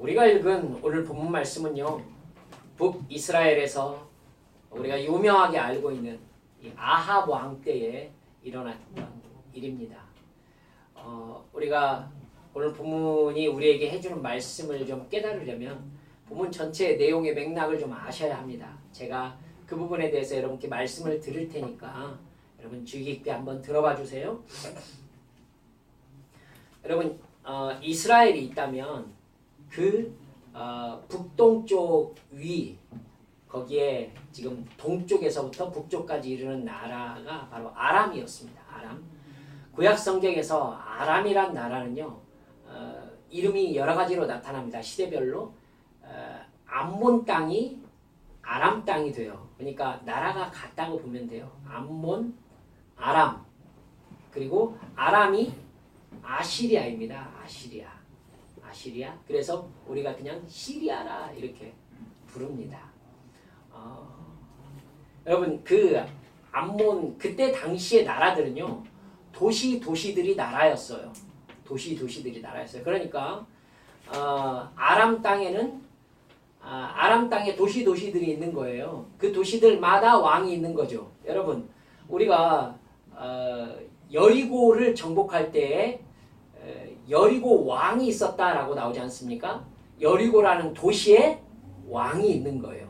우리가 읽은 오늘 본문 말씀은요, 북이스라엘에서 우리가 유명하게 알고 있는 이 아합 왕 때에 일어났던 일입니다. 우리가 오늘 본문이 우리에게 해주는 말씀을 좀 깨달으려면 본문 전체의 내용의 맥락을 좀 아셔야 합니다. 제가 그 부분에 대해서 여러분께 말씀을 드릴 테니까 여러분 주의 깊게 한번 들어봐 주세요. 여러분 이스라엘이 있다면 그 북동쪽 위 거기에 지금 동쪽에서부터 북쪽까지 이르는 나라가 바로 아람이었습니다. 아람. 구약 성경에서 아람이란 나라는요 이름이 여러 가지로 나타납니다. 시대별로 암몬 땅이 아람 땅이 돼요. 그러니까 나라가 같다고 보면 돼요. 암몬, 아람. 그리고 아람이 아시리아입니다. 아시리아. 그래서 우리가 그냥 시리아라 이렇게 부릅니다. 여러분 그 암몬 그때 당시의 나라들은요 도시들이 나라였어요. 도시들이 나라였어요. 그러니까 아람 땅에는 아람 땅에 도시들이 있는 거예요. 그 도시들마다 왕이 있는 거죠. 여러분 우리가 여리고를 정복할 때에 여리고 왕이 있었다라고 나오지 않습니까? 여리고라는 도시에 왕이 있는 거예요.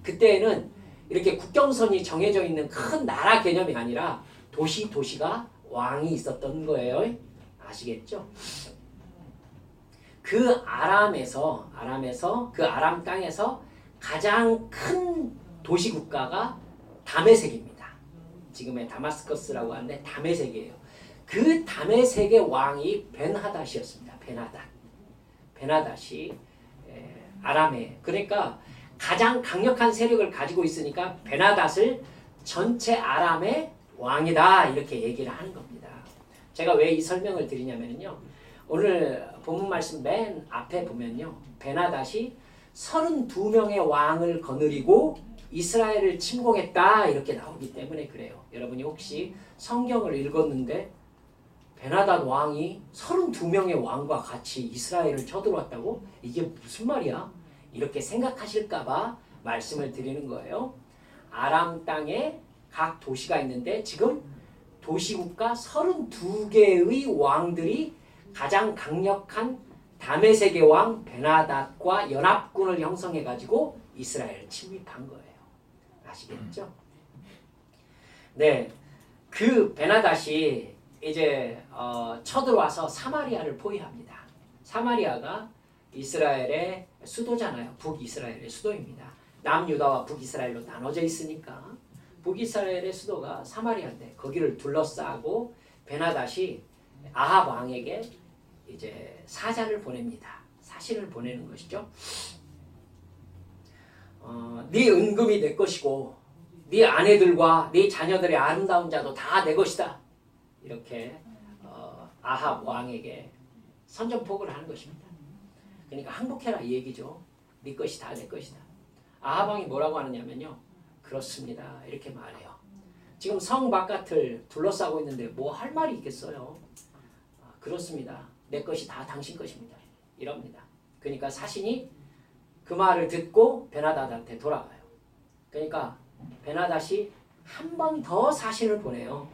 그때는 이렇게 국경선이 정해져 있는 큰 나라 개념이 아니라 도시가 왕이 있었던 거예요. 아시겠죠? 그 아람에서 그 아람 땅에서 가장 큰 도시 국가가 다메섹입니다. 지금의 다마스커스라고 하는데 다메섹이에요. 그 다메섹의 왕이 벤하닷이었습니다. 벤하닷이 아람에 그러니까 가장 강력한 세력을 가지고 있으니까 벤하닷을 전체 아람의 왕이다 이렇게 얘기를 하는 겁니다. 제가 왜 이 설명을 드리냐면요. 오늘 본문 말씀 맨 앞에 보면요. 벤하닷이 32명의 왕을 거느리고 이스라엘을 침공했다 이렇게 나오기 때문에 그래요. 여러분이 혹시 성경을 읽었는데 벤하닷 왕이 32명의 왕과 같이 이스라엘을 쳐들어왔다고? 이게 무슨 말이야? 이렇게 생각하실까봐 말씀을 드리는 거예요. 아람 땅에 각 도시가 있는데 지금 도시국가 32개의 왕들이 가장 강력한 다메섹의 왕 벤하닷과 연합군을 형성해가지고 이스라엘을 침입한 거예요. 아시겠죠? 네, 그 벤하닷이 이제 쳐들어와서 사마리아를 포위합니다. 사마리아가 이스라엘의 수도잖아요. 북이스라엘의 수도입니다. 남유다와 북이스라엘로 나눠져 있으니까 북이스라엘의 수도가 사마리아인데 거기를 둘러싸고 벤하닷이 아합 왕에게 이제 사자를 보냅니다. 사신을 보내는 것이죠. 네 은금이 내 것이고 네 아내들과 네 자녀들의 아름다운 자도 다 내 것이다. 이렇게 아합 왕에게 선전포고를 하는 것입니다. 그러니까 항복해라 이 얘기죠. 네 것이 다 내 것이다. 아합 왕이 뭐라고 하느냐면요. 그렇습니다. 이렇게 말해요. 지금 성 바깥을 둘러싸고 있는데 뭐 할 말이 있겠어요. 그렇습니다. 내 것이 다 당신 것입니다. 이럽니다. 그러니까 사신이 그 말을 듣고 벤하닷한테 돌아가요. 그러니까 벤하닷이 한 번 더 사신을 보내요.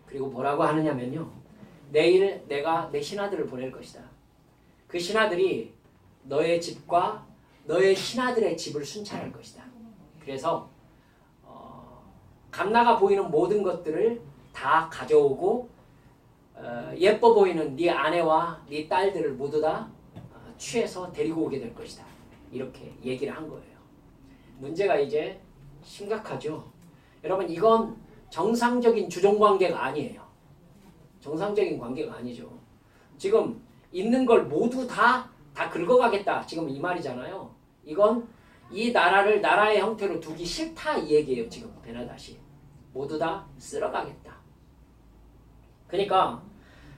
그리고 뭐라고 하느냐면요. 내일 내가 내 신하들을 보낼 것이다. 그 신하들이 너의 집과 너의 신하들의 집을 순찰할 것이다. 그래서 감나가 보이는 모든 것들을 다 가져오고 예뻐 보이는 네 아내와 네 딸들을 모두 다 취해서 데리고 오게 될 것이다. 이렇게 얘기를 한 거예요. 문제가 이제 심각하죠. 여러분 이건 정상적인 주종관계가 아니에요. 정상적인 관계가 아니죠. 지금 있는 걸 모두 다 긁어가겠다. 지금 이 말이잖아요. 이건 이 나라를 나라의 형태로 두기 싫다 이 얘기예요. 지금 벤하닷이. 모두 다 쓸어가겠다. 그러니까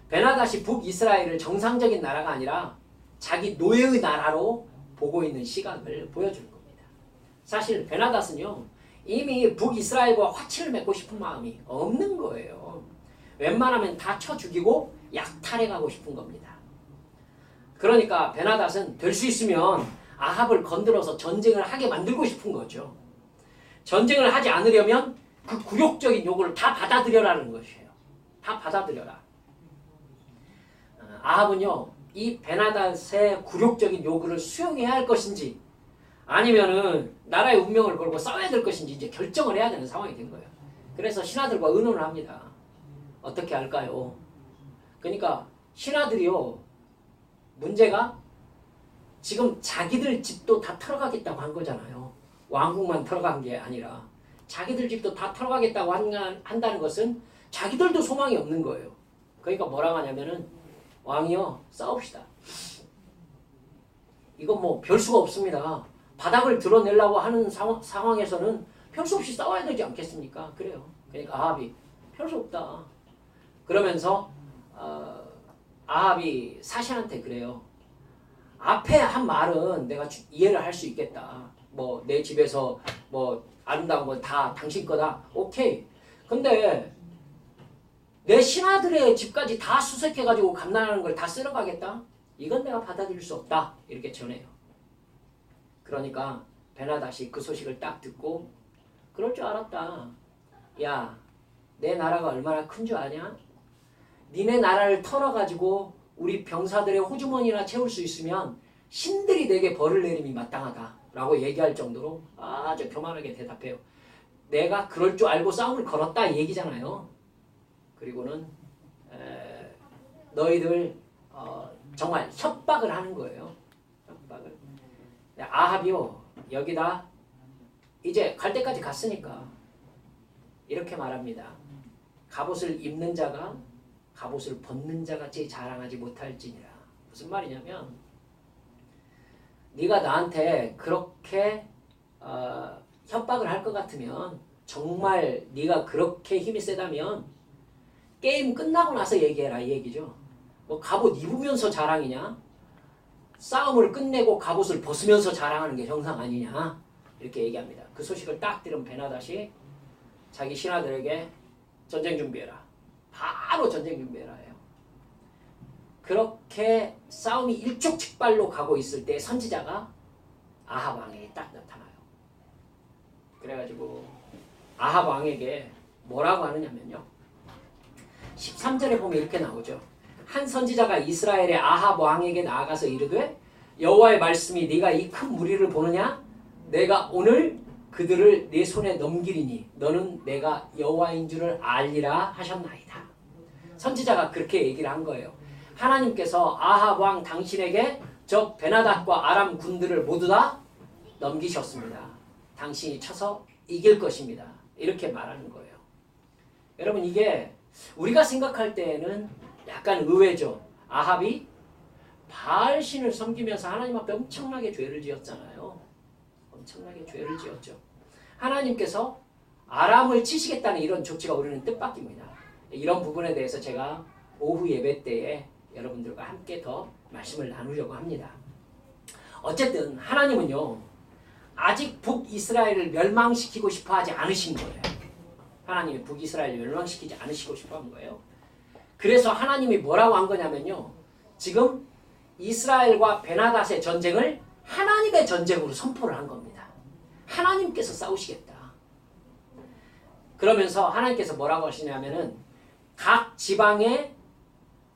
벤하닷이 북이스라엘을 정상적인 나라가 아니라 자기 노예의 나라로 보고 있는 시각을 보여주는 겁니다. 사실 벤하닷은요. 이미 북이스라엘과 화치를 맺고 싶은 마음이 없는 거예요. 웬만하면 다 쳐 죽이고 약탈해 가고 싶은 겁니다. 그러니까 베나닷은 될 수 있으면 아합을 건드려서 전쟁을 하게 만들고 싶은 거죠. 전쟁을 하지 않으려면 그 굴욕적인 요구를 다 받아들여라는 것이에요. 다 받아들여라. 아합은요, 이 베나닷의 굴욕적인 요구를 수용해야 할 것인지 아니면은 나라의 운명을 걸고 싸워야 될 것인지 이제 결정을 해야 되는 상황이 된 거예요. 그래서 신하들과 의논을 합니다. 어떻게 할까요? 그러니까 신하들이요, 문제가 지금 자기들 집도 다 털어가겠다고 한 거잖아요. 왕국만 털어간 게 아니라 자기들 집도 다 털어가겠다고 한다는 것은 자기들도 소망이 없는 거예요. 그러니까 뭐라고 하냐면은 왕이요, 싸웁시다. 이건 뭐 별 수가 없습니다. 바닥을 드러내려고 하는 상황에서는 별 수 없이 싸워야 되지 않겠습니까? 그래요. 그러니까 아합이 별 수 없다. 그러면서 아합이 사신한테 그래요. 앞에 한 말은 내가 이해를 할 수 있겠다. 뭐 내 집에서 뭐 아름다운 건 다 당신 거다. 오케이. 근데 내 신하들의 집까지 다 수색해가지고 감난하는 걸 다 쓸어가겠다? 이건 내가 받아들일 수 없다. 이렇게 전해요. 그러니까 베나닷이 그 소식을 딱 듣고 그럴 줄 알았다. 야, 내 나라가 얼마나 큰 줄 아냐? 니네 나라를 털어가지고 우리 병사들의 호주머니나 채울 수 있으면 신들이 내게 벌을 내림이 마땅하다 라고 얘기할 정도로 아주 교만하게 대답해요. 내가 그럴 줄 알고 싸움을 걸었다 이 얘기잖아요. 그리고는 너희들 정말 협박을 하는 거예요. 협박을. 아합이요, 여기다 이제 갈 때까지 갔으니까 이렇게 말합니다. 갑옷을 입는 자가 갑옷을 벗는 자같이 자랑하지 못할지니라. 무슨 말이냐면 네가 나한테 그렇게 협박을 할 것 같으면, 정말 네가 그렇게 힘이 세다면 게임 끝나고 나서 얘기해라 이 얘기죠. 뭐 갑옷 입으면서 자랑이냐? 싸움을 끝내고 갑옷을 벗으면서 자랑하는 게 정상 아니냐? 이렇게 얘기합니다. 그 소식을 딱 들은 베나닷이 자기 신하들에게 전쟁 준비해라. 바로 전쟁 준비해라 해요. 그렇게 싸움이 일촉즉발로 가고 있을 때 선지자가 아합 왕에게 딱 나타나요. 그래가지고 아합 왕에게 뭐라고 하느냐면요, 13절에 보면 이렇게 나오죠. 한 선지자가 이스라엘의 아합 왕에게 나아가서 이르되 여호와의 말씀이 네가 이 큰 무리를 보느냐? 내가 오늘 그들을 네 손에 넘기리니 너는 내가 여호와인 줄을 알리라 하셨나이다. 선지자가 그렇게 얘기를 한 거예요. 하나님께서 아합 왕 당신에게 저 베나닷과 아람 군들을 모두 다 넘기셨습니다. 당신이 쳐서 이길 것입니다. 이렇게 말하는 거예요. 여러분, 이게 우리가 생각할 때에는 약간 의외죠. 아합이 바알신을 섬기면서 하나님 앞에 엄청나게 죄를 지었잖아요. 엄청나게 죄를 지었죠. 하나님께서 아람을 치시겠다는 이런 조치가 우리는 뜻밖입니다. 이런 부분에 대해서 제가 오후 예배 때에 여러분들과 함께 더 말씀을 나누려고 합니다. 어쨌든 하나님은요, 아직 북이스라엘을 멸망시키고 싶어 하지 않으신 거예요. 하나님이 북이스라엘을 멸망시키지 않으시고 싶어 한 거예요. 그래서 하나님이 뭐라고 한 거냐면요, 지금 이스라엘과 베나닷의 전쟁을 하나님의 전쟁으로 선포를 한 겁니다. 하나님께서 싸우시겠다. 그러면서 하나님께서 뭐라고 하시냐면은 각 지방의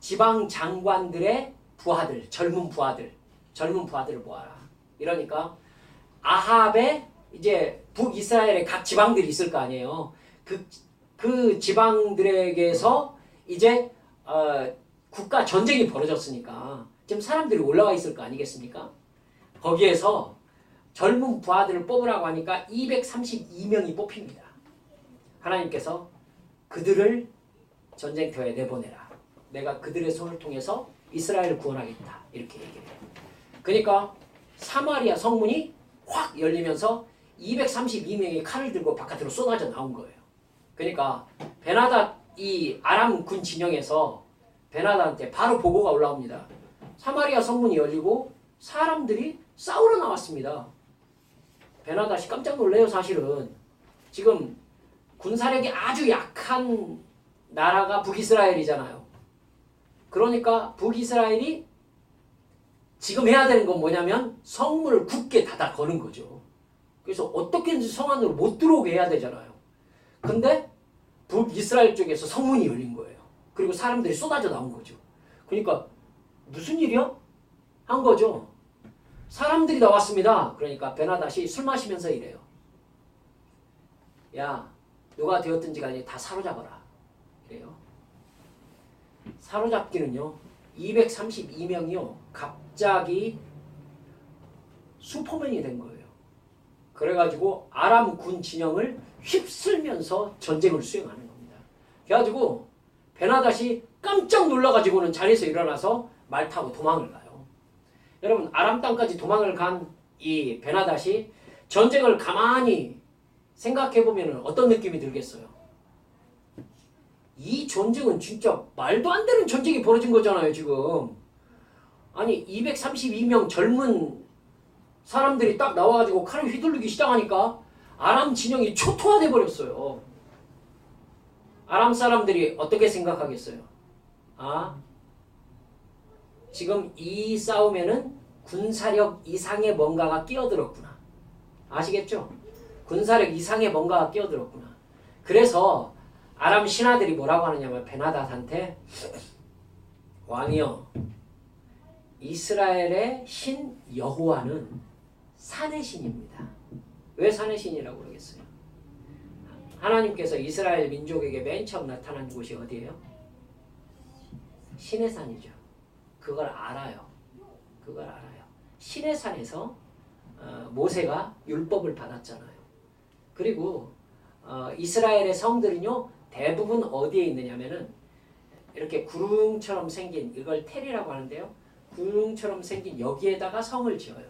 지방 장관들의 부하들, 젊은 부하들을 모아라. 이러니까 아합의 이제 북이스라엘의 각 지방들이 있을 거 아니에요. 그 지방들에게서 이제 국가 전쟁이 벌어졌으니까 지금 사람들이 올라와 있을 거 아니겠습니까? 거기에서 젊은 부하들을 뽑으라고 하니까 232명이 뽑힙니다. 하나님께서 그들을 전쟁터에 내보내라. 내가 그들의 손을 통해서 이스라엘을 구원하겠다. 이렇게 얘기해요. 그러니까 사마리아 성문이 확 열리면서 232명이 칼을 들고 바깥으로 쏟아져 나온 거예요. 그러니까 베나닷 이 아람 군 진영에서 베나닷한테 바로 보고가 올라옵니다. 사마리아 성문이 열리고 사람들이 싸우러 나왔습니다. 베나닷이 깜짝 놀래요. 사실은 지금 군사력이 아주 약한 나라가 북이스라엘이잖아요. 그러니까 북이스라엘이 지금 해야 되는 건 뭐냐면 성문을 굳게 닫아 거는 거죠. 그래서 어떻게든지 성 안으로 못 들어오게 해야 되잖아요. 근데 북이스라엘 쪽에서 성문이 열린 거예요. 그리고 사람들이 쏟아져 나온 거죠. 그러니까 무슨 일이야? 한 거죠. 사람들이 나왔습니다. 그러니까 베나닷이 술 마시면서 이래요. 야, 누가 되었든지 간에 다 사로잡아라. 이래요. 사로잡기는요. 232명이요. 갑자기 슈퍼맨이 된 거예요. 그래가지고 아람 군 진영을 휩쓸면서 전쟁을 수행하는 겁니다. 그래가지고 베나닷이 깜짝 놀라가지고는 자리에서 일어나서 말 타고 도망을 가요. 여러분 아람 땅까지 도망을 간 이 베나닷이 전쟁을 가만히 생각해보면 어떤 느낌이 들겠어요? 이 전쟁은 진짜 말도 안 되는 전쟁이 벌어진 거잖아요 지금. 아니 232명 젊은 사람들이 딱 나와가지고 칼을 휘두르기 시작하니까 아람 진영이 초토화돼 버렸어요. 아람 사람들이 어떻게 생각하겠어요? 아, 지금 이 싸움에는 군사력 이상의 뭔가가 끼어들었구나. 아시겠죠? 군사력 이상의 뭔가가 끼어들었구나. 그래서 아람 신하들이 뭐라고 하느냐면 베나닷한테 왕이여, 이스라엘의 신 여호와는 산의 신입니다. 왜 산의 신이라고 그러겠어요? 하나님께서 이스라엘 민족에게 맨 처음 나타난 곳이 어디예요? 신의 산이죠. 그걸 알아요. 그걸 알아요. 신의 산에서 모세가 율법을 받았잖아요. 그리고 이스라엘의 성들은요 대부분 어디에 있느냐면은 이렇게 구름처럼 생긴, 이걸 텔이라고 하는데요. 구름처럼 생긴 여기에다가 성을 지어요.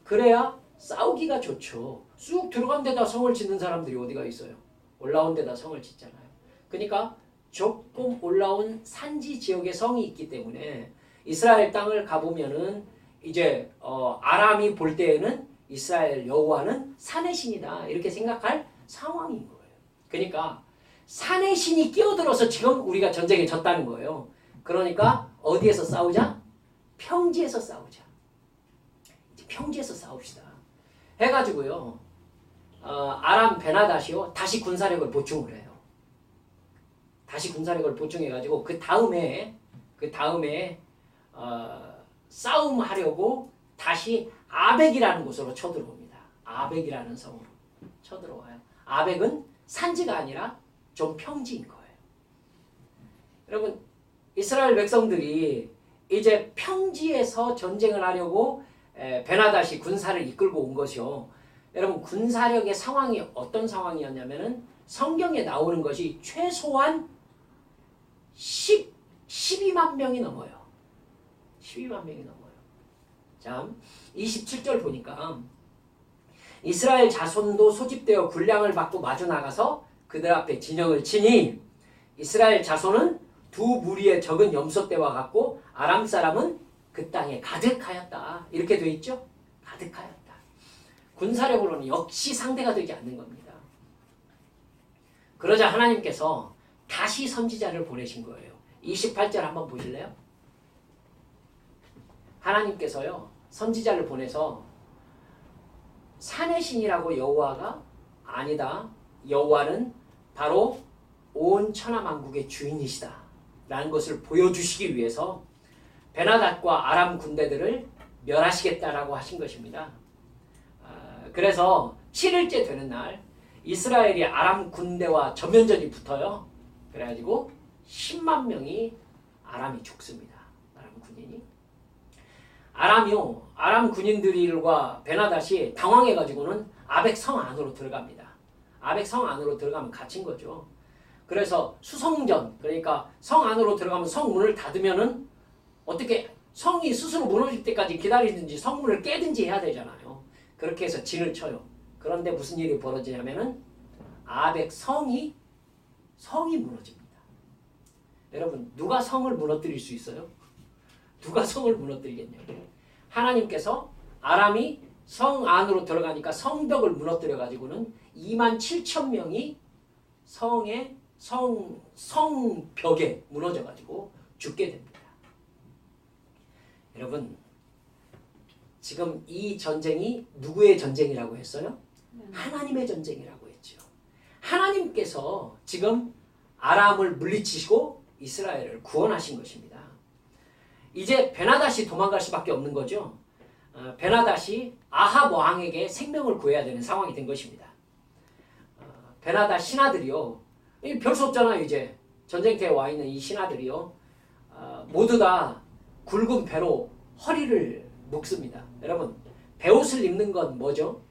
그래야 싸우기가 좋죠. 쑥 들어간 데다 성을 짓는 사람들이 어디가 있어요? 올라온 데다 성을 짓잖아요. 그러니까 조금 올라온 산지 지역에 성이 있기 때문에 이스라엘 땅을 가보면은 이제 아람이 볼 때에는 이스라엘 여호와는 산의 신이다 이렇게 생각할 상황인 거예요. 그러니까 산의 신이 끼어들어서 지금 우리가 전쟁에 졌다는 거예요. 그러니까 어디에서 싸우자? 평지에서 싸우자. 이제 평지에서 싸웁시다. 해가지고요. 아람 베나닷이요 다시 군사력을 보충을 해요. 다시 군사력을 보충해가지고 그 다음에 싸움하려고 다시 아벡이라는 곳으로 쳐들어옵니다. 아벡이라는 성으로 쳐들어와요. 아벡은 산지가 아니라 좀 평지인 거예요. 여러분 이스라엘 백성들이 이제 평지에서 전쟁을 하려고 베나닷이 군사를 이끌고 온 것이요. 여러분 군사력의 상황이 어떤 상황이었냐면은 성경에 나오는 것이 최소한 12만 명이 넘어요. 12만 명이 넘어요. 자, 27절 보니까 이스라엘 자손도 소집되어 군량을 받고 마주 나가서 그들 앞에 진영을 치니 이스라엘 자손은 두 무리의 적은 염소떼와 같고 아람 사람은 그 땅에 가득하였다. 이렇게 돼 있죠? 가득하였다. 군사력으로는 역시 상대가 되지 않는 겁니다. 그러자 하나님께서 다시 선지자를 보내신 거예요. 28절 한번 보실래요? 하나님께서요 선지자를 보내서 산의 신이라고 여호와가 아니다. 여호와는 바로 온 천하만국의 주인이시다. 라는 것을 보여주시기 위해서 베나닷과 아람 군대들을 멸하시겠다라고 하신 것입니다. 그래서 7일째 되는 날 이스라엘이 아람 군대와 전면전이 붙어요. 그래가지고 10만 명이 아람이 죽습니다. 아람 군인이. 아람 군인들과 베나닷이 당황해가지고는 아벡 성 안으로 들어갑니다. 아벡 성 안으로 들어가면 갇힌 거죠. 그래서 수성전, 그러니까 성 안으로 들어가면 성문을 닫으면은 어떻게 성이 스스로 무너질 때까지 기다리든지 성문을 깨든지 해야 되잖아요. 그렇게 해서 진을 쳐요. 그런데 무슨 일이 벌어지냐면은 아벡 성이 무너집니다. 여러분 누가 성을 무너뜨릴 수 있어요? 누가 성을 무너뜨리겠냐고요. 하나님께서 아람이 성 안으로 들어가니까 성벽을 무너뜨려 가지고는 27,000명이 성벽에 무너져 가지고 죽게 됩니다. 여러분 지금 이 전쟁이 누구의 전쟁이라고 했어요? 하나님의 전쟁이라고 했죠. 하나님께서 지금 아람을 물리치시고 이스라엘을 구원하신 것입니다. 이제 베나닷이 도망갈 수밖에 없는 거죠. 베나닷이 아합 왕에게 생명을 구해야 되는 상황이 된 것입니다. 베나닷 신하들이요. 별 수 없잖아요. 이제 전쟁터에 와 있는 이 신하들이요. 모두 다 굵은 배로 허리를 묶습니다. 여러분, 베옷을 입는 건 뭐죠?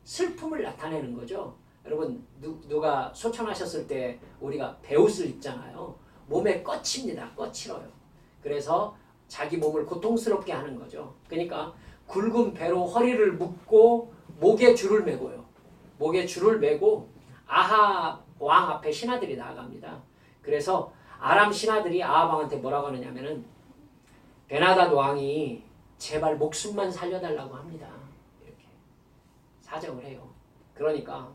슬픔을 나타내는 거죠. 여러분, 누가 소천하셨을 때 우리가 베옷을 입잖아요. 몸에 껏칩니다. 껏칠어요. 그래서 자기 몸을 고통스럽게 하는 거죠. 그러니까 굵은 배로 허리를 묶고 목에 줄을 매고요. 목에 줄을 매고 아합 왕 앞에 신하들이 나아갑니다. 그래서 아람 신하들이 아합 왕한테 뭐라고 하느냐면은 베나닷 왕이 제발 목숨만 살려달라고 합니다. 이렇게 사정을 해요. 그러니까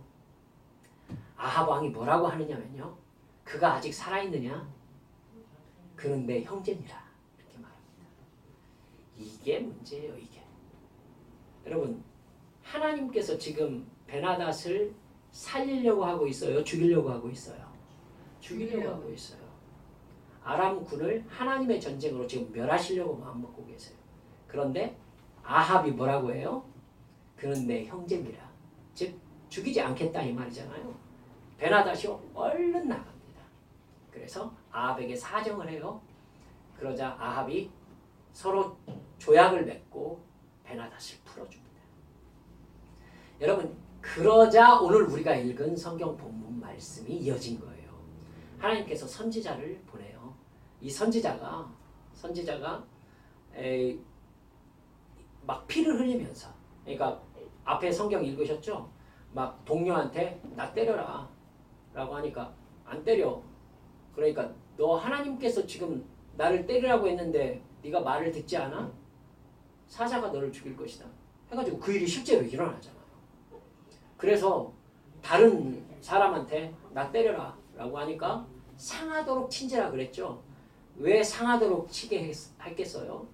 아합 왕이 뭐라고 하느냐면요. 그가 아직 살아있느냐? 그는 내 형제니라. 이렇게 말합니다. 이게 문제예요. 이게. 여러분, 하나님께서 지금 베나닷을 살리려고 하고 있어요? 죽이려고 하고 있어요? 죽이려고 하고 있어요. 아람 군을 하나님의 전쟁으로 지금 멸하시려고 마음먹고 계세요. 그런데 아합이 뭐라고 해요? 그는 내 형제입니다. 즉 죽이지 않겠다 이 말이잖아요. 베나닷이 얼른 나갑니다. 그래서 아합에게 사정을 해요. 그러자 아합이 서로 조약을 맺고 베나닷을 풀어줍니다. 여러분, 그러자 오늘 우리가 읽은 성경 본문 말씀이 이어진 거예요. 하나님께서 선지자를 보내요. 이 선지자가 막 피를 흘리면서, 그러니까 앞에 성경 읽으셨죠? 막 동료한테 나 때려라 라고 하니까 안 때려. 그러니까 너 하나님께서 지금 나를 때리라고 했는데 네가 말을 듣지 않아? 사자가 너를 죽일 것이다 해가지고 그 일이 실제로 일어나잖아요. 그래서 다른 사람한테 나 때려라 라고 하니까 상하도록 친지라 그랬죠. 왜 상하도록 치게 했겠어요?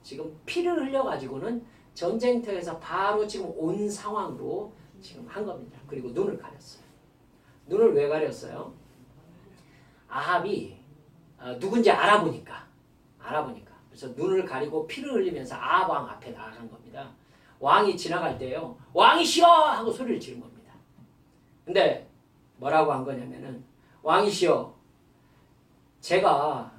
지금 피를 흘려가지고는 전쟁터에서 바로 지금 온 상황으로 지금 한 겁니다. 그리고 눈을 가렸어요. 눈을 왜 가렸어요? 아합이 누군지 알아보니까. 그래서 눈을 가리고 피를 흘리면서 아합 왕 앞에 나아간 겁니다. 왕이 지나갈 때요. 왕이시여! 하고 소리를 지른 겁니다. 근데 뭐라고 한 거냐면은 왕이시여, 제가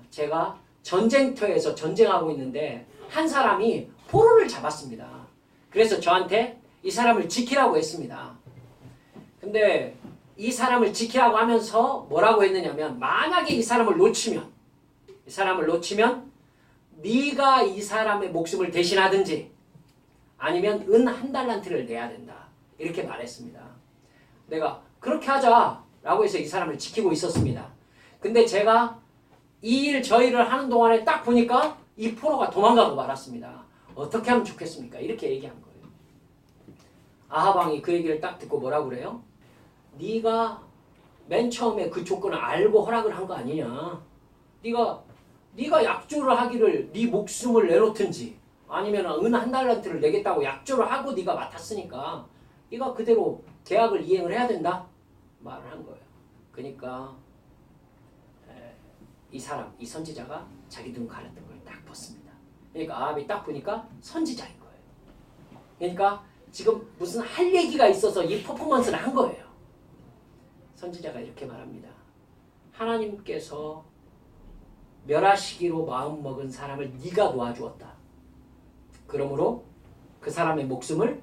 전쟁터에서 전쟁하고 있는데 한 사람이 포로를 잡았습니다. 그래서 저한테 이 사람을 지키라고 했습니다. 근데 이 사람을 지키라고 하면서 뭐라고 했느냐면 만약에 이 사람을 놓치면 네가 이 사람의 목숨을 대신하든지 아니면 은 1달란트를 내야 된다. 이렇게 말했습니다. 내가 그렇게 하자라고 해서 이 사람을 지키고 있었습니다. 근데 제가 이 일 저 일을 하는 동안에 딱 보니까 이 포로가 도망가고 말았습니다. 어떻게 하면 좋겠습니까? 이렇게 얘기한 거예요. 아합 왕이 그 얘기를 딱 듣고 뭐라고 그래요? 네가 맨 처음에 그 조건을 알고 허락을 한 거 아니냐? 네가 약조를 하기를 네 목숨을 내놓든지 아니면 은 1달란트를 내겠다고 약조를 하고 네가 맡았으니까 네가 그대로 계약을 이행을 해야 된다 말을 한 거예요. 그러니까 이 선지자가 자기 눈 가렸던 걸 딱 봤습니다. 그러니까 아합이 딱 보니까 선지자인 거예요. 그러니까 지금 무슨 할 얘기가 있어서 이 퍼포먼스를 한 거예요. 선지자가 이렇게 말합니다. 하나님께서 멸하시기로 마음먹은 사람을 네가 놓아주었다. 그러므로 그 사람의 목숨을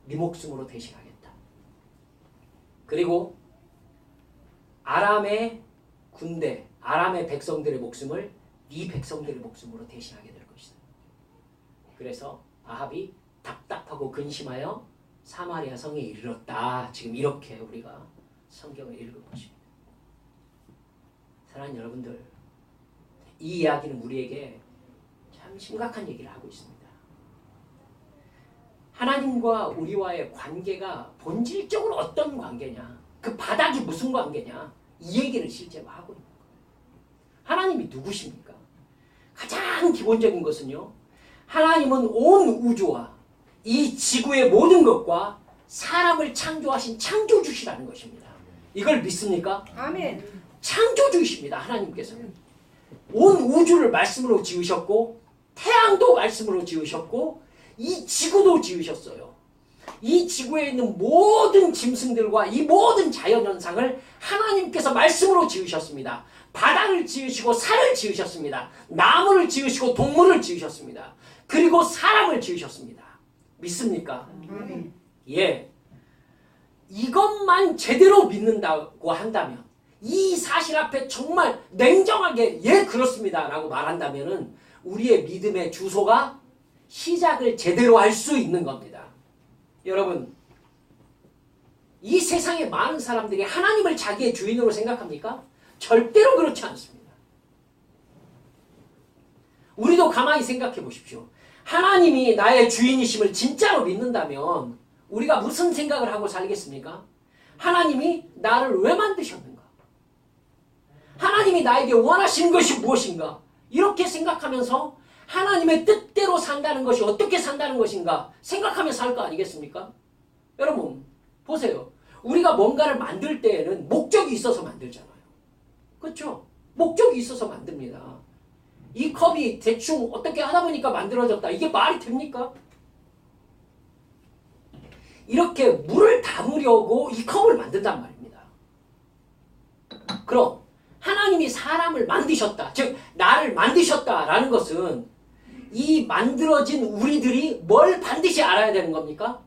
네 목숨으로 대신하겠다. 그리고 아람의 군대, 아람의 백성들의 목숨을 네 백성들의 목숨으로 대신하게 될 것이다. 그래서 아합이 답답하고 근심하여 사마리아 성에 이르렀다. 지금 이렇게 우리가 성경을 읽은 것입니다. 사랑하는 여러분들, 이 이야기는 우리에게 참 심각한 얘기를 하고 있습니다. 하나님과 우리와의 관계가 본질적으로 어떤 관계냐, 그 바닥이 무슨 관계냐, 이 얘기를 실제로 하고 있는 거예요. 하나님이 누구십니까? 가장 기본적인 것은요, 하나님은 온 우주와 이 지구의 모든 것과 사람을 창조하신 창조주시라는 것입니다. 이걸 믿습니까? 아멘. 창조주이십니다. 하나님께서는. 온 우주를 말씀으로 지으셨고 태양도 말씀으로 지으셨고 이 지구도 지으셨어요. 이 지구에 있는 모든 짐승들과 이 모든 자연현상을 하나님께서 말씀으로 지으셨습니다. 바다를 지으시고 산을 지으셨습니다. 나무를 지으시고 동물을 지으셨습니다. 그리고 사람을 지으셨습니다. 믿습니까? 아멘. 예. 이것만 제대로 믿는다고 한다면, 이 사실 앞에 정말 냉정하게 예 그렇습니다 라고 말한다면은 우리의 믿음의 주소가 시작을 제대로 할 수 있는 겁니다. 여러분, 이 세상의 많은 사람들이 하나님을 자기의 주인으로 생각합니까? 절대로 그렇지 않습니다. 우리도 가만히 생각해 보십시오. 하나님이 나의 주인이심을 진짜로 믿는다면 우리가 무슨 생각을 하고 살겠습니까? 하나님이 나를 왜 만드셨는가? 하나님이 나에게 원하시는 것이 무엇인가? 이렇게 생각하면서 하나님의 뜻대로 산다는 것이 어떻게 산다는 것인가 생각하며 살 거 아니겠습니까? 여러분 보세요. 우리가 뭔가를 만들 때에는 목적이 있어서 만들잖아요. 그렇죠? 목적이 있어서 만듭니다. 이 컵이 대충 어떻게 하다 보니까 만들어졌다. 이게 말이 됩니까? 이렇게 물을 담으려고 이 컵을 만든단 말입니다. 그럼 하나님이 사람을 만드셨다. 즉 나를 만드셨다라는 것은 이 만들어진 우리들이 뭘 반드시 알아야 되는 겁니까?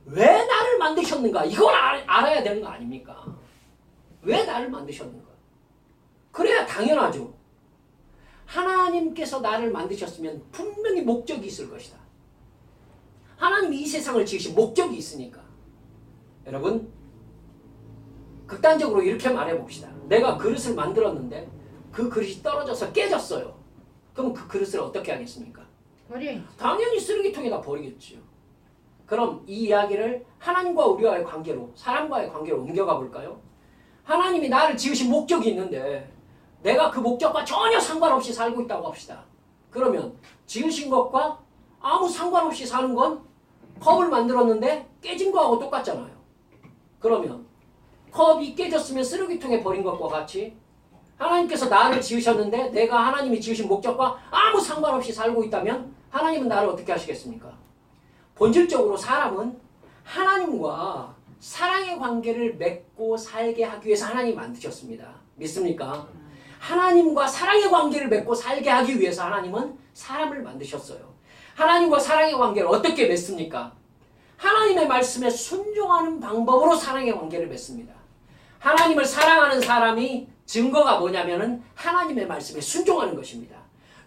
왜 나를 만드셨는가? 이걸 알아야 되는 거 아닙니까? 왜 나를 만드셨는가? 그래야 당연하죠. 하나님께서 나를 만드셨으면 분명히 목적이 있을 것이다. 하나님이 이 세상을 지으신 목적이 있으니까. 여러분, 극단적으로 이렇게 말해봅시다. 내가 그릇을 만들었는데 그 그릇이 떨어져서 깨졌어요. 그럼 그 그릇을 어떻게 하겠습니까? 버려야지. 당연히 쓰레기통에다 버리겠지요. 그럼 이 이야기를 하나님과 우리와의 관계로, 사람과의 관계로 옮겨가 볼까요? 하나님이 나를 지으신 목적이 있는데 내가 그 목적과 전혀 상관없이 살고 있다고 합시다. 그러면 지으신 것과 아무 상관없이 사는 건 컵을 만들었는데 깨진 거하고 똑같잖아요. 그러면 컵이 깨졌으면 쓰레기통에 버린 것과 같이 하나님께서 나를 지으셨는데 내가 하나님이 지으신 목적과 아무 상관없이 살고 있다면 하나님은 나를 어떻게 하시겠습니까? 본질적으로 사람은 하나님과 사랑의 관계를 맺고 살게 하기 위해서 하나님이 만드셨습니다. 믿습니까? 하나님과 사랑의 관계를 맺고 살게 하기 위해서 하나님은 사람을 만드셨어요. 하나님과 사랑의 관계를 어떻게 맺습니까? 하나님의 말씀에 순종하는 방법으로 사랑의 관계를 맺습니다. 하나님을 사랑하는 사람이 증거가 뭐냐면은 하나님의 말씀에 순종하는 것입니다.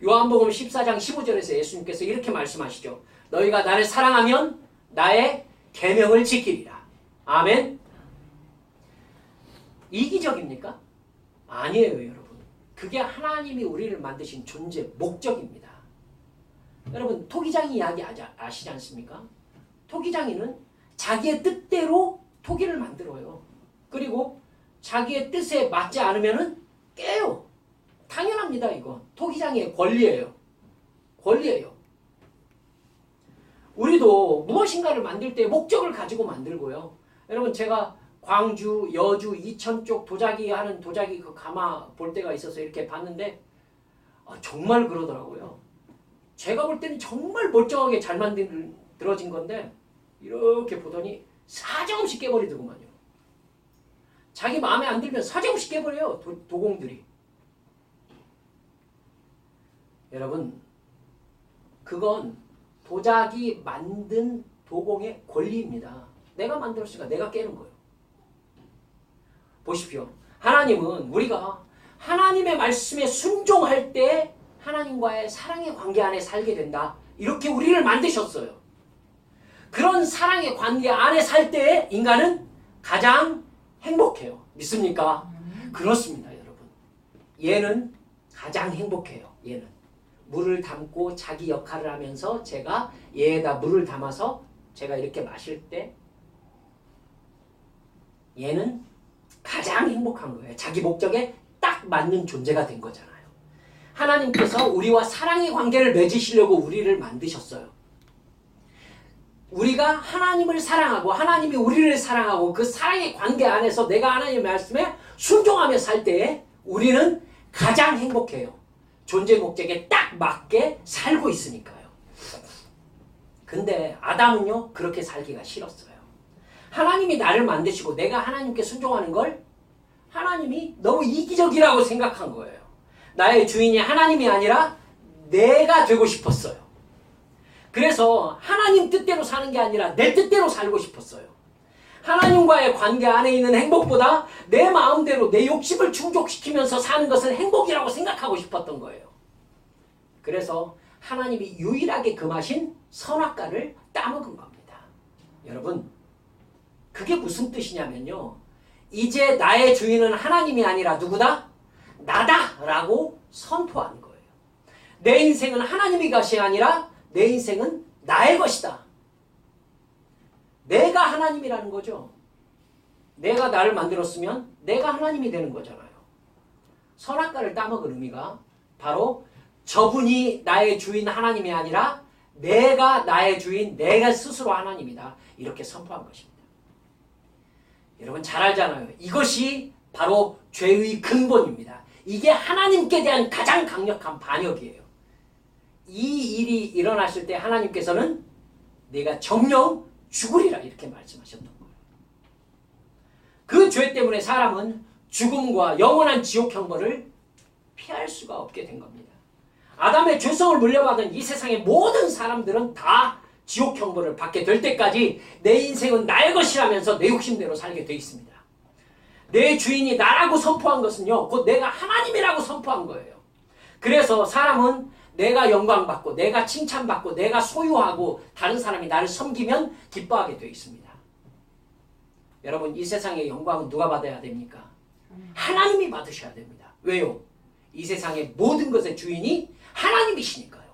요한복음 14장 15절에서 예수님께서 이렇게 말씀하시죠. 너희가 나를 사랑하면 나의 계명을 지키리라. 아멘. 이기적입니까? 아니에요, 여러분. 그게 하나님이 우리를 만드신 존재 목적입니다. 여러분, 토기장이 이야기 아시지 않습니까? 토기장이는 자기의 뜻대로 토기를 만들어요. 그리고 자기의 뜻에 맞지 않으면은 깨요. 당연합니다, 이건. 토기장의 권리예요. 권리예요. 우리도 무엇인가를 만들 때 목적을 가지고 만들고요. 여러분, 제가 광주, 여주, 이천 쪽 도자기 하는 도자기 그 가마 볼 때가 있어서 이렇게 봤는데 정말 그러더라고요. 제가 볼 때는 정말 멀쩡하게 잘 만들어진 건데 이렇게 보더니 사정없이 깨버리더구만요. 자기 마음에 안 들면 사정없이 깨버려요. 도공들이. 여러분, 그건 도자기 만든 도공의 권리입니다. 내가 만들었으니까 내가 깨는 거예요. 보십시오. 하나님은 우리가 하나님의 말씀에 순종할 때 하나님과의 사랑의 관계 안에 살게 된다. 이렇게 우리를 만드셨어요. 그런 사랑의 관계 안에 살 때 인간은 가장 행복해요. 믿습니까? 그렇습니다, 여러분. 얘는 가장 행복해요. 얘는. 물을 담고 자기 역할을 하면서 제가 얘에다 물을 담아서 제가 이렇게 마실 때 얘는 가장 행복한 거예요. 자기 목적에 딱 맞는 존재가 된 거잖아요. 하나님께서 우리와 사랑의 관계를 맺으시려고 우리를 만드셨어요. 우리가 하나님을 사랑하고 하나님이 우리를 사랑하고 그 사랑의 관계 안에서 내가 하나님의 말씀에 순종하며 살 때에 우리는 가장 행복해요. 존재 목적에 딱 맞게 살고 있으니까요. 근데 아담은요 그렇게 살기가 싫었어요. 하나님이 나를 만드시고 내가 하나님께 순종하는 걸 하나님이 너무 이기적이라고 생각한 거예요. 나의 주인이 하나님이 아니라 내가 되고 싶었어요. 그래서 하나님 뜻대로 사는 게 아니라 내 뜻대로 살고 싶었어요. 하나님과의 관계 안에 있는 행복보다 내 마음대로 내 욕심을 충족시키면서 사는 것을 행복이라고 생각하고 싶었던 거예요. 그래서 하나님이 유일하게 금하신 선악과를 따먹은 겁니다. 여러분, 그게 무슨 뜻이냐면요. 이제 나의 주인은 하나님이 아니라 누구다? 나다라고 선포하는 거예요. 내 인생은 하나님의 것이 아니라 내 인생은 나의 것이다. 내가 하나님이라는 거죠. 내가 나를 만들었으면 내가 하나님이 되는 거잖아요. 선악과를 따먹은 의미가 바로 저분이 나의 주인 하나님이 아니라 내가 나의 주인, 내가 스스로 하나님이다. 이렇게 선포한 것입니다. 여러분 잘 알잖아요. 이것이 바로 죄의 근본입니다. 이게 하나님께 대한 가장 강력한 반역이에요. 이 일이 일어났을 때 하나님께서는 내가 정령 죽으리라 이렇게 말씀하셨던 거예요. 그 죄 때문에 사람은 죽음과 영원한 지옥 형벌을 피할 수가 없게 된 겁니다. 아담의 죄성을 물려받은 이 세상의 모든 사람들은 다 지옥 형벌을 받게 될 때까지 내 인생은 나의 것이라면서 내 욕심대로 살게 돼 있습니다. 내 주인이 나라고 선포한 것은요, 곧 내가 하나님이라고 선포한 거예요. 그래서 사람은 내가 영광받고 내가 칭찬받고 내가 소유하고 다른 사람이 나를 섬기면 기뻐하게 되어 있습니다. 여러분 이 세상의 영광은 누가 받아야 됩니까? 하나님이 받으셔야 됩니다. 왜요? 이 세상의 모든 것의 주인이 하나님이시니까요.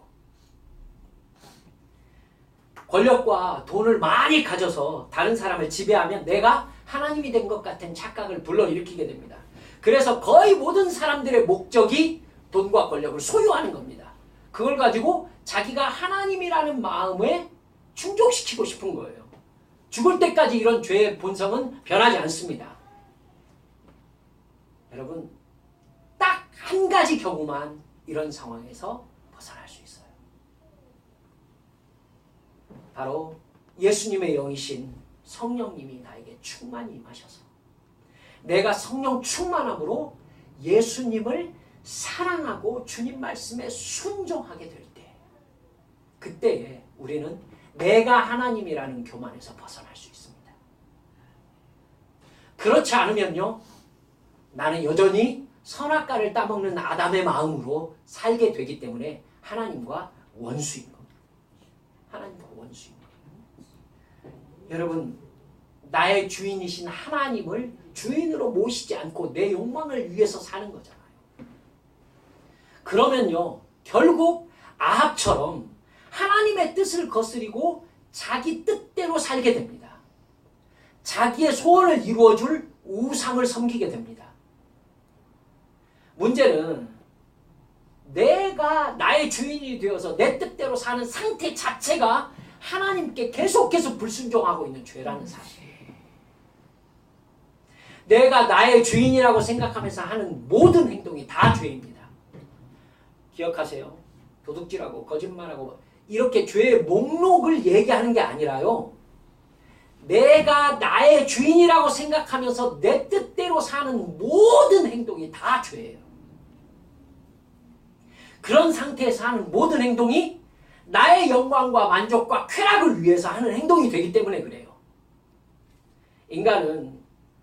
권력과 돈을 많이 가져서 다른 사람을 지배하면 내가 하나님이 된 것 같은 착각을 불러일으키게 됩니다. 그래서 거의 모든 사람들의 목적이 돈과 권력을 소유하는 겁니다. 그걸 가지고 자기가 하나님이라는 마음에 충족시키고 싶은 거예요. 죽을 때까지 이런 죄의 본성은 변하지 않습니다. 여러분 딱 한 가지 경우만 이런 상황에서 벗어날 수 있어요. 바로 예수님의 영이신 성령님이 나에게 충만히 임하셔서 내가 성령 충만함으로 예수님을 사랑하고 주님 말씀에 순종하게 될 때, 그때에 우리는 내가 하나님이라는 교만에서 벗어날 수 있습니다. 그렇지 않으면요, 나는 여전히 선악과를 따먹는 아담의 마음으로 살게 되기 때문에 하나님과 원수인 겁니다. 하나님과 원수인 겁니다. 여러분, 나의 주인이신 하나님을 주인으로 모시지 않고 내 욕망을 위해서 사는 거잖아요. 그러면요, 결국 아합처럼 하나님의 뜻을 거스리고 자기 뜻대로 살게 됩니다. 자기의 소원을 이루어줄 우상을 섬기게 됩니다. 문제는 내가 나의 주인이 되어서 내 뜻대로 사는 상태 자체가 하나님께 계속해서 불순종하고 있는 죄라는 사실이에요. 내가 나의 주인이라고 생각하면서 하는 모든 행동이 다 죄입니다. 기억하세요. 도둑질하고 거짓말하고 이렇게 죄의 목록을 얘기하는 게 아니라요, 내가 나의 주인이라고 생각하면서 내 뜻대로 사는 모든 행동이 다 죄예요. 그런 상태에서 하는 모든 행동이 나의 영광과 만족과 쾌락을 위해서 하는 행동이 되기 때문에 그래요. 인간은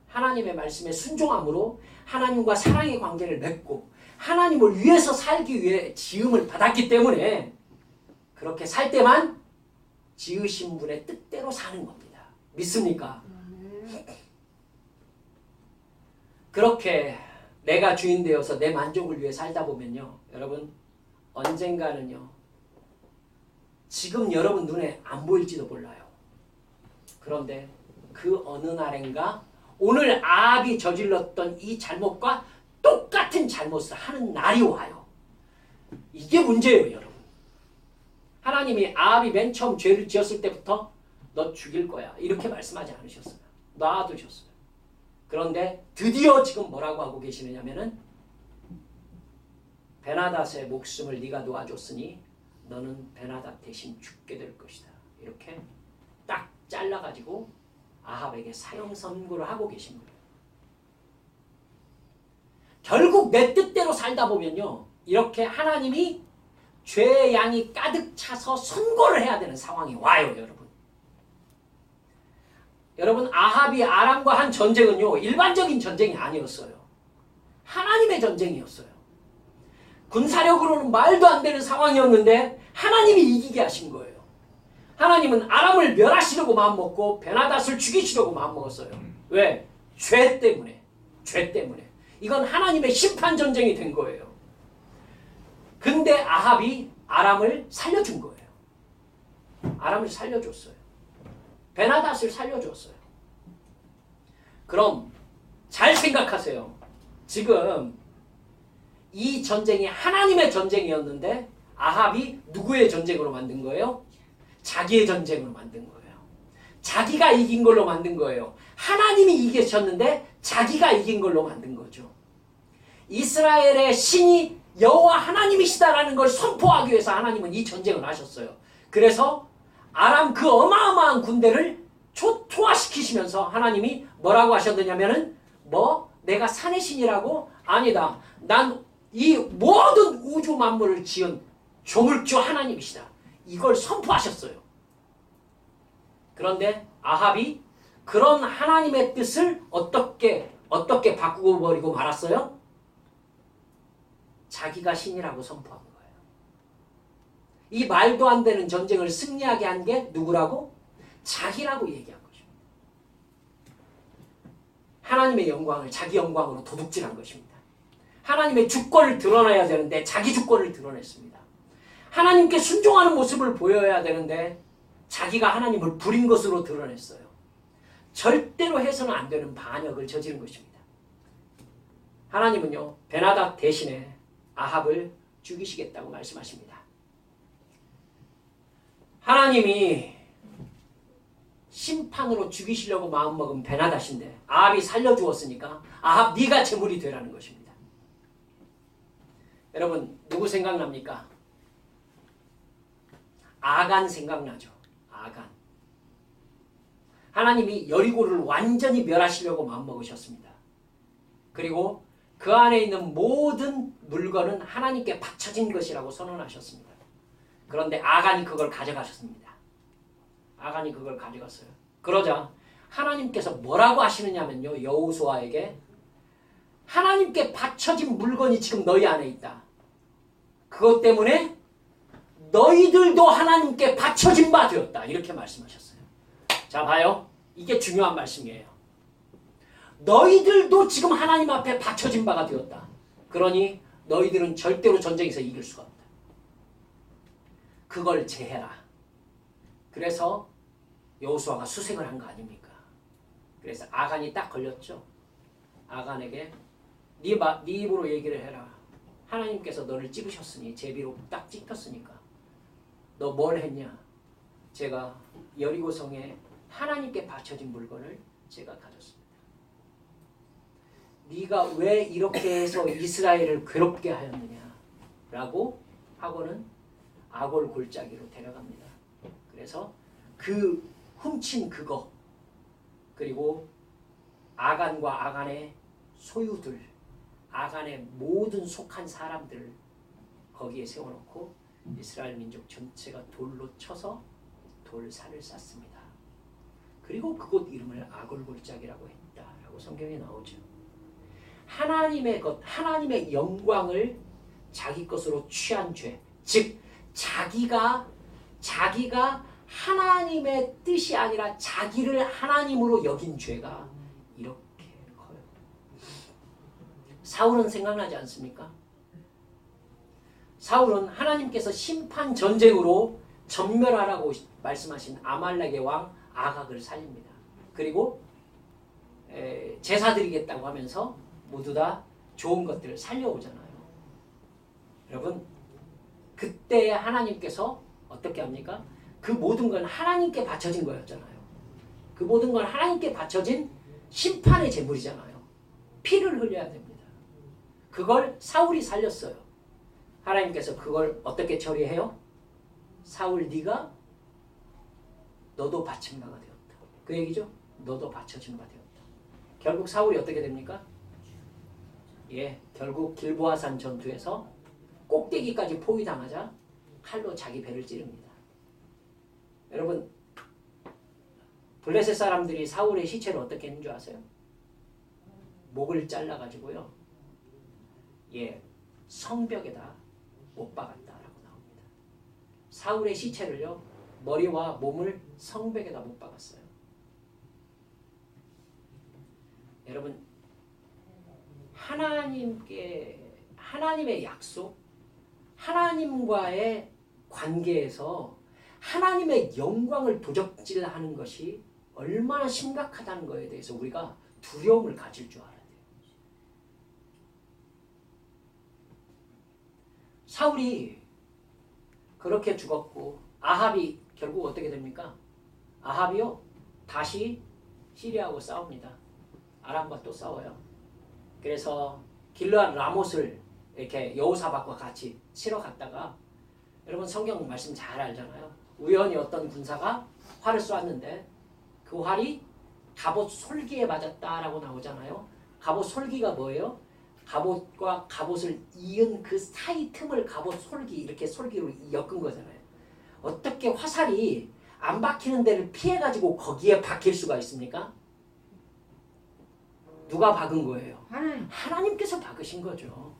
하나님의 말씀에 순종함으로 하나님과 사랑의 관계를 맺고 하나님을 위해서 살기 위해 지음을 받았기 때문에 그렇게 살 때만 지으신 분의 뜻대로 사는 겁니다. 믿습니까? 그렇게 내가 주인 되어서 내 만족을 위해 살다 보면요, 여러분 언젠가는요, 지금 여러분 눈에 안 보일지도 몰라요. 그런데 그 어느 날인가 오늘 아합이 저질렀던 이 잘못과 똑같은 잘못을 하는 날이 와요. 이게 문제예요, 여러분. 하나님이 아합이 맨 처음 죄를 지었을 때부터 너 죽일 거야. 이렇게 말씀하지 않으셨어요. 놔두셨어요. 그런데 드디어 지금 뭐라고 하고 계시느냐면은 베나닷의 목숨을 네가 놓아줬으니 너는 베나닷 대신 죽게 될 것이다. 이렇게 딱 잘라가지고 아합에게 사형 선고를 하고 계신 거예요. 결국 내 뜻대로 살다 보면요. 이렇게 하나님이 죄의 양이 가득 차서 선고를 해야 되는 상황이 와요. 여러분. 여러분 아합이 아람과 한 전쟁은요. 일반적인 전쟁이 아니었어요. 하나님의 전쟁이었어요. 군사력으로는 말도 안 되는 상황이었는데 하나님이 이기게 하신 거예요. 하나님은 아람을 멸하시려고 마음먹고 베나닷을 죽이시려고 마음먹었어요. 왜? 죄 때문에. 죄 때문에. 이건 하나님의 심판전쟁이 된 거예요. 근데 아합이 아람을 살려준 거예요. 아람을 살려줬어요. 베나닷을 살려줬어요. 그럼 잘 생각하세요. 지금 이 전쟁이 하나님의 전쟁이었는데 아합이 누구의 전쟁으로 만든 거예요? 자기의 전쟁으로 만든 거예요. 자기가 이긴 걸로 만든 거예요. 하나님이 이기셨는데 자기가 이긴 걸로 만든 거죠. 이스라엘의 신이 여호와 하나님이시다라는 걸 선포하기 위해서 하나님은 이 전쟁을 하셨어요. 그래서 아람 그 어마어마한 군대를 초토화시키시면서 하나님이 뭐라고 하셨느냐면은 내가 산의 신이라고? 아니다. 난 이 모든 우주 만물을 지은 조물주 하나님이시다. 이걸 선포하셨어요. 그런데 아합이 그런 하나님의 뜻을 어떻게 바꾸고 버리고 말았어요? 자기가 신이라고 선포한 거예요. 이 말도 안 되는 전쟁을 승리하게 한 게 누구라고? 자기라고 얘기한 것입니다. 하나님의 영광을 자기 영광으로 도둑질한 것입니다. 하나님의 주권을 드러내야 되는데 자기 주권을 드러냈습니다. 하나님께 순종하는 모습을 보여야 되는데 자기가 하나님을 부린 것으로 드러냈어요. 절대로 해서는 안 되는 반역을 저지른 것입니다. 하나님은요. 베나닷 대신에 아합을 죽이시겠다고 말씀하십니다. 하나님이 심판으로 죽이시려고 마음먹은 베나닷인데 아합이 살려주었으니까 아합 네가 제물이 되라는 것입니다. 여러분 누구 생각납니까? 아간 생각나죠. 아간. 하나님이 여리고를 완전히 멸하시려고 마음먹으셨습니다. 그리고 그 안에 있는 모든 물건은 하나님께 바쳐진 것이라고 선언하셨습니다. 그런데 아간이 그걸 가져가셨습니다. 아간이 그걸 가져갔어요. 그러자 하나님께서 뭐라고 하시느냐면요. 여호수아에게 하나님께 바쳐진 물건이 지금 너희 안에 있다. 그것 때문에 너희들도 하나님께 바쳐진 바 되었다. 이렇게 말씀하셨어요. 자 봐요. 이게 중요한 말씀이에요. 너희들도 지금 하나님 앞에 바쳐진 바가 되었다. 그러니 너희들은 절대로 전쟁에서 이길 수가 없다. 그걸 제해라. 그래서 여호수아가 수색을 한 거 아닙니까? 그래서 아간이 딱 걸렸죠. 아간에게 네 입으로 얘기를 해라. 하나님께서 너를 찍으셨으니 제비로 딱 찍혔으니까 너 뭘 했냐? 제가 여리고성에 하나님께 바쳐진 물건을 제가 가졌습니다. 네가 왜 이렇게 해서 이스라엘을 괴롭게 하였느냐? 라고 하고는 아골 골짜기로 데려갑니다. 그래서 그 훔친 그거 그리고 아간과 아간의 소유들 아간의 모든 속한 사람들을 거기에 세워놓고 이스라엘 민족 전체가 돌로 쳐서 돌산을 쌓습니다. 그리고 그곳 이름을 아골골짜기라고 했다라고 성경에 나오죠. 하나님의 것, 하나님의 영광을 자기 것으로 취한 죄, 즉 자기가 하나님의 뜻이 아니라 자기를 하나님으로 여긴 죄가 이렇게 커요. 사울은 생각나지 않습니까? 사울은 하나님께서 심판 전쟁으로 전멸하라고 말씀하신 아말렉의 왕 아각을 살립니다. 그리고 제사 드리겠다고 하면서 모두 다 좋은 것들을 살려오잖아요. 여러분 그때 하나님께서 어떻게 합니까? 그 모든 건 하나님께 바쳐진 거였잖아요. 그 모든 건 하나님께 바쳐진 심판의 제물이잖아요. 피를 흘려야 됩니다. 그걸 사울이 살렸어요. 하나님께서 그걸 어떻게 처리해요? 사울 네가 너도 바친 바가 되었다. 그 얘기죠. 너도 바쳐진 바 되었다. 결국 사울이 어떻게 됩니까? 예, 결국 길보아산 전투에서 꼭대기까지 포위당하자 칼로 자기 배를 찌릅니다. 여러분, 블레셋 사람들이 사울의 시체를 어떻게 했는 줄 아세요? 목을 잘라가지고요, 예, 성벽에다 못 박았다라고 나옵니다. 사울의 시체를요, 머리와 몸을 성벽에다 못 박았어요. 여러분, 하나님의 약속, 하나님과의 관계에서 하나님의 영광을 도적질하는 것이 얼마나 심각하다는 것에 대해서 우리가 두려움을 가질 줄 알아야 돼요. 사울이 그렇게 죽었고 아합이 결국 어떻게 됩니까? 아합이요, 다시 시리아하고 싸웁니다. 아람과 또 싸워요. 그래서 길르앗 라못을 이렇게 여호사밧과 같이 치러 갔다가, 여러분 성경 말씀 잘 알잖아요. 우연히 어떤 군사가 활을 쏘았는데 그 활이 갑옷 솔기에 맞았다라고 나오잖아요. 갑옷 솔기가 뭐예요? 갑옷과 갑옷을 이은 그 사이 틈을 갑옷 솔기, 이렇게 솔기로 엮은 거잖아요. 어떻게 화살이 안 박히는 데를 피해가지고 거기에 박힐 수가 있습니까? 누가 박은 거예요? 하나님께서 박으신 거죠.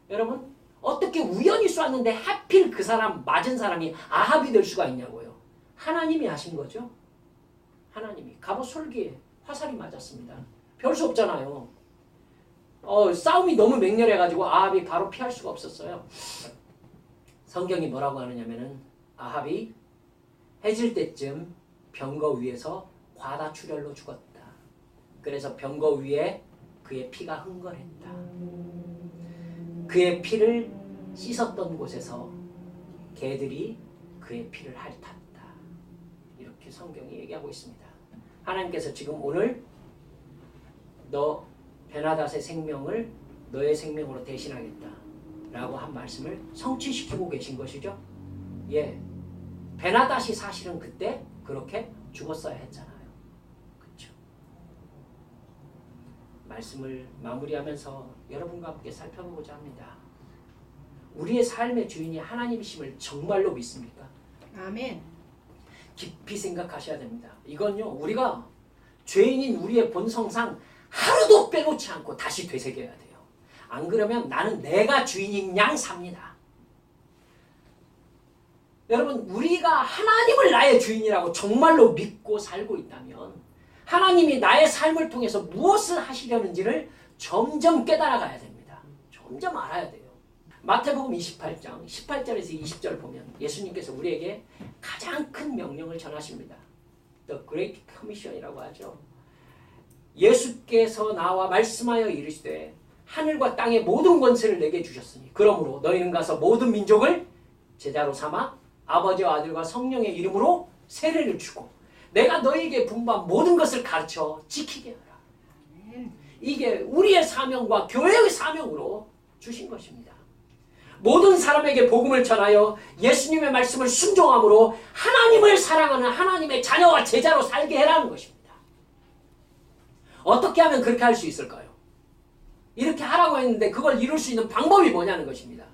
여러분, 어떻게 우연히 쐈는데 하필 그 사람, 맞은 사람이 아합이 될 수가 있냐고요. 하나님이 하신 거죠. 하나님이. 갑옷 솔기에 화살이 맞았습니다. 별 수 없잖아요. 싸움이 너무 맹렬해가지고 아합이 바로 피할 수가 없었어요. 성경이 뭐라고 하느냐면은 아합이 해질 때쯤 병거 위에서 과다출혈로 죽었다. 그래서 병거 위에 그의 피가 흥건했다. 그의 피를 씻었던 곳에서 개들이 그의 피를 핥았다. 이렇게 성경이 얘기하고 있습니다. 하나님께서 지금 오늘 너 베나닷의 생명을 너의 생명으로 대신하겠다 라고 한 말씀을 성취시키고 계신 것이죠. 예, 베나닷이 사실은 그때 그렇게 죽었어야 했잖아요. 그렇죠? 말씀을 마무리하면서 여러분과 함께 살펴보고자 합니다. 우리의 삶의 주인이 하나님이심을 정말로 믿습니까? 아멘. 깊이 생각하셔야 됩니다. 이건요, 우리가 죄인인 우리의 본성상 하루도 빼놓지 않고 다시 되새겨야 돼요. 안 그러면 나는 내가 주인인 양 삽니다. 여러분, 우리가 하나님을 나의 주인이라고 정말로 믿고 살고 있다면 하나님이 나의 삶을 통해서 무엇을 하시려는지를 점점 깨달아가야 됩니다. 점점 알아야 돼요. 마태복음 28장 18절에서 20절 보면 예수님께서 우리에게 가장 큰 명령을 전하십니다. The Great Commission이라고 하죠. 예수께서 나와 말씀하여 이르시되 하늘과 땅의 모든 권세를 내게 주셨으니 그러므로 너희는 가서 모든 민족을 제자로 삼아 아버지와 아들과 성령의 이름으로 세례를 주고 내가 너희에게 분부한 모든 것을 가르쳐 지키게 하라. 이게 우리의 사명과 교회의 사명으로 주신 것입니다. 모든 사람에게 복음을 전하여 예수님의 말씀을 순종함으로 하나님을 사랑하는 하나님의 자녀와 제자로 살게 해라는 것입니다. 어떻게 하면 그렇게 할 수 있을까요? 이렇게 하라고 했는데 그걸 이룰 수 있는 방법이 뭐냐는 것입니다.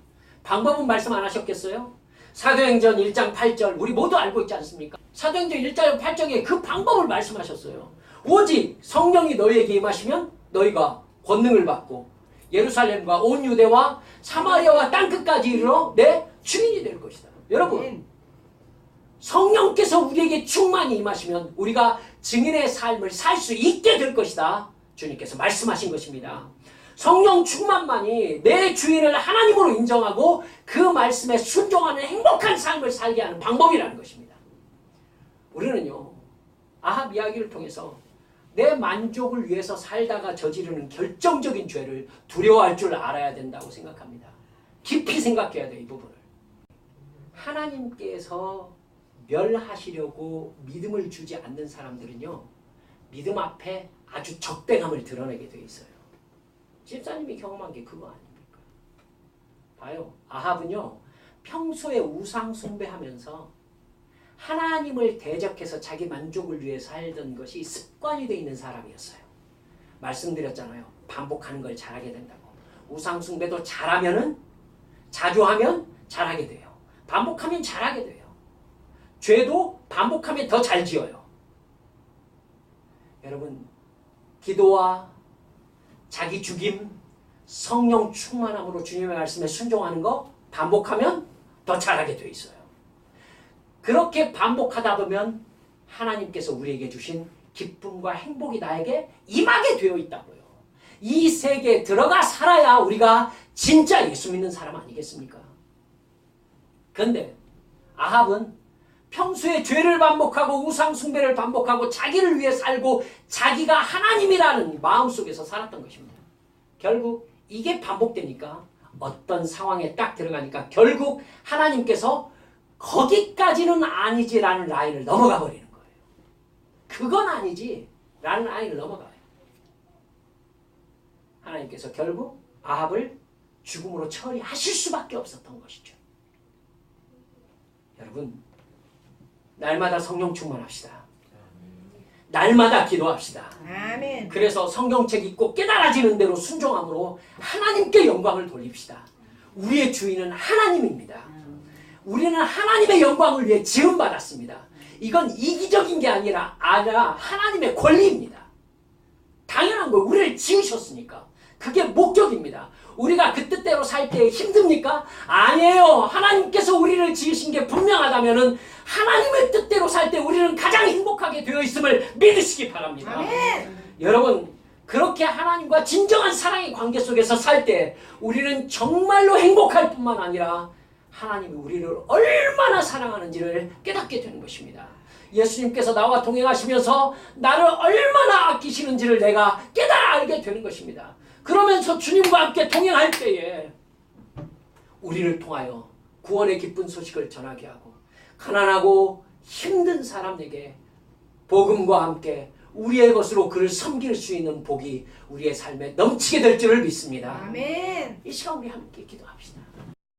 방법은 말씀 안 하셨겠어요? 사도행전 1장 8절 우리 모두 알고 있지 않습니까? 사도행전 1장 8절에 그 방법을 말씀하셨어요. 오직 성령이 너희에게 임하시면 너희가 권능을 받고 예루살렘과 온 유대와 사마리아와 땅끝까지 이르러 내 주인이 될 것이다. 여러분, 성령께서 우리에게 충만히 임하시면 우리가 증인의 삶을 살 수 있게 될 것이다. 주님께서 말씀하신 것입니다. 성령 충만만이 내 주인을 하나님으로 인정하고 그 말씀에 순종하는 행복한 삶을 살게 하는 방법이라는 것입니다. 우리는요, 아합 이야기를 통해서 내 만족을 위해서 살다가 저지르는 결정적인 죄를 두려워할 줄 알아야 된다고 생각합니다. 깊이 생각해야 돼요, 이 부분을. 하나님께서 멸하시려고 믿음을 주지 않는 사람들은요, 믿음 앞에 아주 적대감을 드러내게 돼 있어요. 집사님이 경험한 게 그거 아닙니까? 봐요. 아합은요. 평소에 우상 숭배하면서 하나님을 대적해서 자기 만족을 위해 살던 것이 습관이 돼 있는 사람이었어요. 말씀드렸잖아요. 반복하는 걸 잘하게 된다고. 우상 숭배도 잘하면은 자주 하면 잘하게 돼요. 반복하면 잘하게 돼요. 죄도 반복하면 더 잘 지어요. 여러분, 기도와 자기 죽임, 성령 충만함으로 주님의 말씀에 순종하는 거 반복하면 더 잘하게 돼 있어요. 그렇게 반복하다 보면 하나님께서 우리에게 주신 기쁨과 행복이 나에게 임하게 되어 있다고요. 이 세계에 들어가 살아야 우리가 진짜 예수 믿는 사람 아니겠습니까? 그런데 아합은 평소에 죄를 반복하고 우상 숭배를 반복하고 자기를 위해 살고 자기가 하나님이라는 마음속에서 살았던 것입니다. 결국 이게 반복되니까 어떤 상황에 딱 들어가니까 결국 하나님께서 거기까지는 아니지라는 라인을 넘어가 버리는 거예요. 그건 아니지라는 라인을 넘어가요. 하나님께서 결국 아합을 죽음으로 처리하실 수밖에 없었던 것이죠. 여러분, 날마다 성령 충만합시다. 날마다 기도합시다. 아멘. 그래서 성경책 읽고 깨달아지는 대로 순종함으로 하나님께 영광을 돌립시다. 우리의 주인은 하나님입니다. 우리는 하나님의 영광을 위해 지음받았습니다. 이건 이기적인 게 아니라 하나님의 권리입니다. 당연한 거예요. 우리를 지으셨으니까. 그게 목적입니다. 우리가 그 뜻대로 살 때 힘듭니까? 아니에요. 하나님께서 우리를 지으신 게 분명하다면 하나님의 뜻대로 살 때 우리는 가장 행복하게 되어 있음을 믿으시기 바랍니다. 아멘. 여러분, 그렇게 하나님과 진정한 사랑의 관계 속에서 살 때 우리는 정말로 행복할 뿐만 아니라 하나님이 우리를 얼마나 사랑하는지를 깨닫게 되는 것입니다. 예수님께서 나와 동행하시면서 나를 얼마나 아끼시는지를 내가 깨달아 알게 되는 것입니다. 그러면서 주님과 함께 동행할 때에 우리를 통하여 구원의 기쁜 소식을 전하게 하고 가난하고 힘든 사람에게 복음과 함께 우리의 것으로 그를 섬길 수 있는 복이 우리의 삶에 넘치게 될 줄을 믿습니다. 아멘. 이 시간 우리 함께 기도합시다.